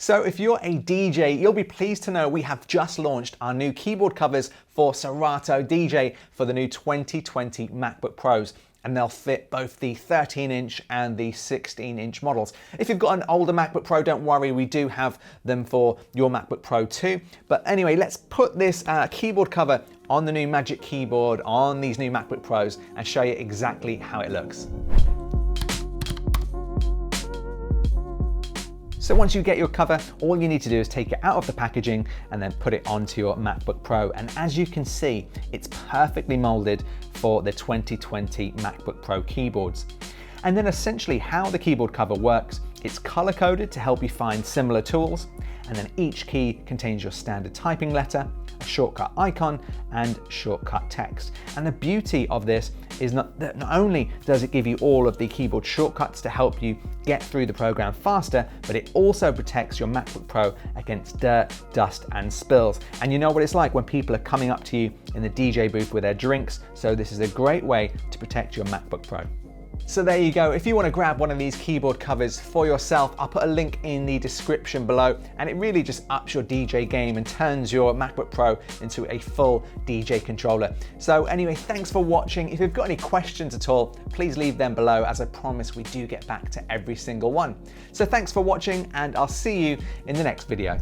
So if you're a DJ, you'll be pleased to know we have just launched our new keyboard covers for Serato DJ for the new 2020 MacBook Pros. And they'll fit both the 13-inch and the 16-inch models. If you've got an older MacBook Pro, don't worry, we do have them for your MacBook Pro too. But anyway, let's put this keyboard cover on the new Magic Keyboard on these new MacBook Pros and show you exactly how it looks. So once you get your cover, all you need to do is take it out of the packaging and then put it onto your MacBook Pro. And as you can see, it's perfectly molded for the 2020 MacBook Pro keyboards. And then essentially how the keyboard cover works, it's color coded to help you find similar tools. And then each key contains your standard typing letter, a shortcut icon, and shortcut text. And the beauty of this is not only does it give you all of the keyboard shortcuts to help you get through the program faster, but it also protects your MacBook Pro against dirt, dust, and spills. And you know what it's like when people are coming up to you in the DJ booth with their drinks, so this is a great way to protect your MacBook Pro. So there you go. If you want to grab one of these keyboard covers for yourself, I'll put a link in the description below, and it really just ups your DJ game and turns your MacBook Pro into a full DJ controller. So anyway, thanks for watching. If you've got any questions at all, please leave them below. As I promise, we do get back to every single one. So thanks for watching, and I'll see you in the next video.